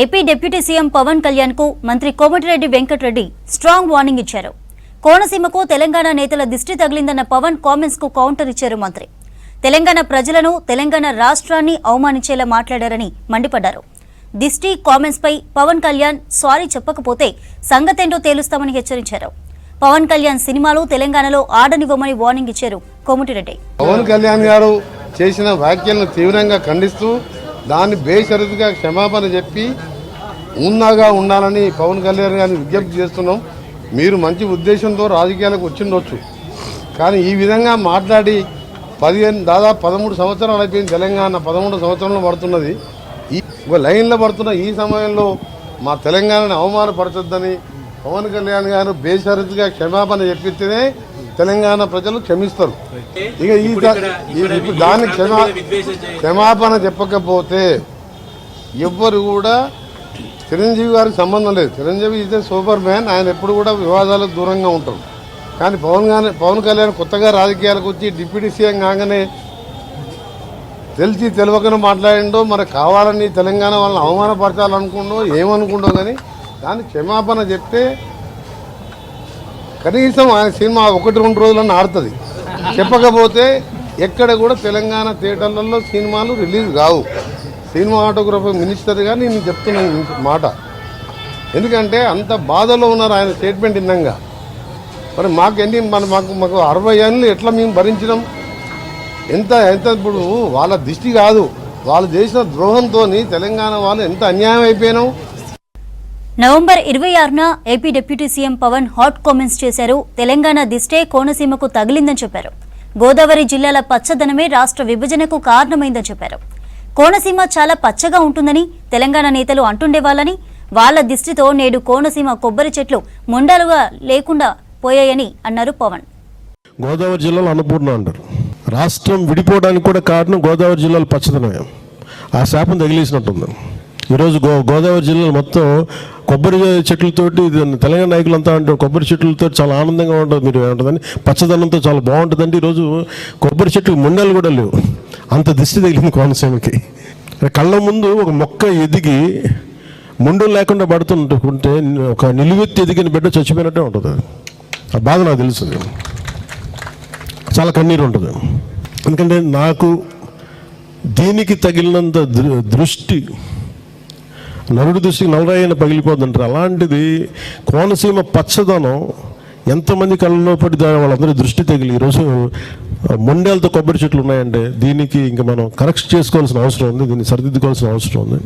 AP deputy CM Pawan Kalyan కు మంత్రి Komatireddy Venkatareddy strong warning ఇచ్చారు. కోనసీమకు తెలంగాణ నేతల దిష్టి తగిలిందన్న పవన్ కామెంట్స్ కు కౌంటర్ ఇచ్చారు మంత్రి. తెలంగాణ ప్రజలను, తెలంగాణ రాష్ట్రాన్ని అవమానించేలా మాట్లాడారని మండిపడ్డారు. దిష్టి కామెంట్స్ పై పవన్ కళ్యాణ్ సారీ చెప్పకపోతే సంగతేంటో తేలుస్తామని హెచ్చరించారు. పవన్ కళ్యాణ్ సినిమాలు తెలంగాణలో ఆడనివ్వమని వార్నింగ్ ఇచ్చారు కోమటిరెడ్డి. పవన్ కళ్యాణ్ గారు చేసిన వ్యాఖ్యలను తీవ్రంగా ఖండిస్తూ దాన్ని బేషరతుగా క్షమాపణ చెప్పి ఉన్నాగా ఉండాలని పవన్ కళ్యాణ్ గారిని విజ్ఞప్తి చేస్తున్నాం. మీరు మంచి ఉద్దేశంతో రాజకీయాలకు వచ్చిండొచ్చు, కానీ ఈ విధంగా మాట్లాడి దాదాపు 13 సంవత్సరాలు అయిపోయింది. తెలంగాణ 13 సంవత్సరంలో పడుతున్నది. ఒక లైన్లో పడుతున్న ఈ సమయంలో మా తెలంగాణని అవమానపరచొద్దని పవన్ కళ్యాణ్ గారు బేషరతుగా క్షమాపణ చెప్పితేనే తెలంగాణ ప్రజలు క్షమిస్తారు. ఇక ఇప్పుడు దాన్ని క్షమాపణ చెప్పకపోతే ఎవ్వరు కూడా చిరంజీవి గారికి సంబంధం లేదు. చిరంజీవి ఇదే సూపర్ మ్యాన్, ఆయన ఎప్పుడు కూడా వివాదాలకు దూరంగా ఉంటారు. కానీ పవన్ కళ్యాణ్ కొత్తగా రాజకీయాలకు వచ్చి డిప్యూటీ సీఎం కాగానే తెలిసి తెలియకనే మాట్లాడిండో, మరి కావాలని తెలంగాణ వాళ్ళని అవమానపరచాలనుకుండో ఏమనుకుండో, కానీ దాన్ని క్షమాపణ చెప్తే కనీసం ఆయన సినిమా 1-2 రోజులన్నా ఆడుతుంది. చెప్పకపోతే ఎక్కడ కూడా తెలంగాణ థియేటర్లలో సినిమాలు రిలీజ్ కావు. సినిమాటోగ్రఫీ మినిస్టర్గా నేను చెప్తున్నాను మాట. ఎందుకంటే అంత బాధలో ఉన్నారు ఆయన స్టేట్మెంట్ విన్నాక. మరి మాకు 60 ఏళ్ళు ఎట్లా మేము భరించడం? ఎంత ఇప్పుడు వాళ్ళ దిష్టి కాదు, వాళ్ళు చేసిన ద్రోహంతో తెలంగాణ వాళ్ళు ఎంత అన్యాయం అయిపోయినాం. నవంబర్ 26న AP deputy CM Pawan hot comments చేశారు. తెలంగాణ దిష్టే కోనసీమకు తగిలిందని చెప్పారు. గోదావరి జిల్లాల పచ్చదనమే రాష్ట్ర విభజనకు కారణమైందని చెప్పారు. కోనసీమ చాలా పచ్చగా ఉంటుందని తెలంగాణ నేతలు అంటుండేవాళ్ళని, వాళ్ల దిష్టితో నేడు కోనసీమ కొబ్బరి చెట్లు మొండాలుగా లేకుండా పోయాయని అన్నారు పవన్. గోదావరి జిల్లాలో అన్నపూర్ణ అంటారు. రాష్ట్రం విడిపోవడానికి కూడా కారణం గోదావరి జిల్లాలో పచ్చదనమే. ఆ శాపం తగిలేసినట్టుంది. ఈరోజు గోదావరి జిల్లాలో మొత్తం కొబ్బరి చెట్లతోటి, తెలంగాణ నాయకులంతా అంటారు కొబ్బరి చెట్లతో చాలా ఆనందంగా ఉంటుంది, మీరు ఏమంటుందని పచ్చదనంతో చాలా బాగుంటుందంటే ఈరోజు కొబ్బరి చెట్లకు మొండాలు కూడా లేవు. అంత దిష్టి తగిలింది కోనసీమకి. కళ్ళ ముందు ఒక మొక్క ఎదిగి ముండు లేకుండా పడుతుంటే ఒక నిలువెత్తి ఎదిగిన బిడ్డ చచ్చిపోయినట్టే ఉంటుంది. ఆ బాధ నాకు తెలుసు, చాలా కన్నీరు ఉంటుంది. ఎందుకంటే నాకు దీనికి తగిలినంత దృష్టి నరుడి దృష్టికి నల్లరాయన పగిలిపోతుంటారు. అలాంటిది కోనసీమ పచ్చదనం ఎంతమంది కళ్ళలో పడి వాళ్ళందరూ దృష్టి తగిలి ఈరోజు మొండేలతో కొబ్బరి చెట్లు ఉన్నాయంటే దీనికి ఇంకా మనం కరెక్ట్ చేసుకోవాల్సిన అవసరం ఉంది, దీన్ని సరిదిద్దుకోవాల్సిన అవసరం ఉంది.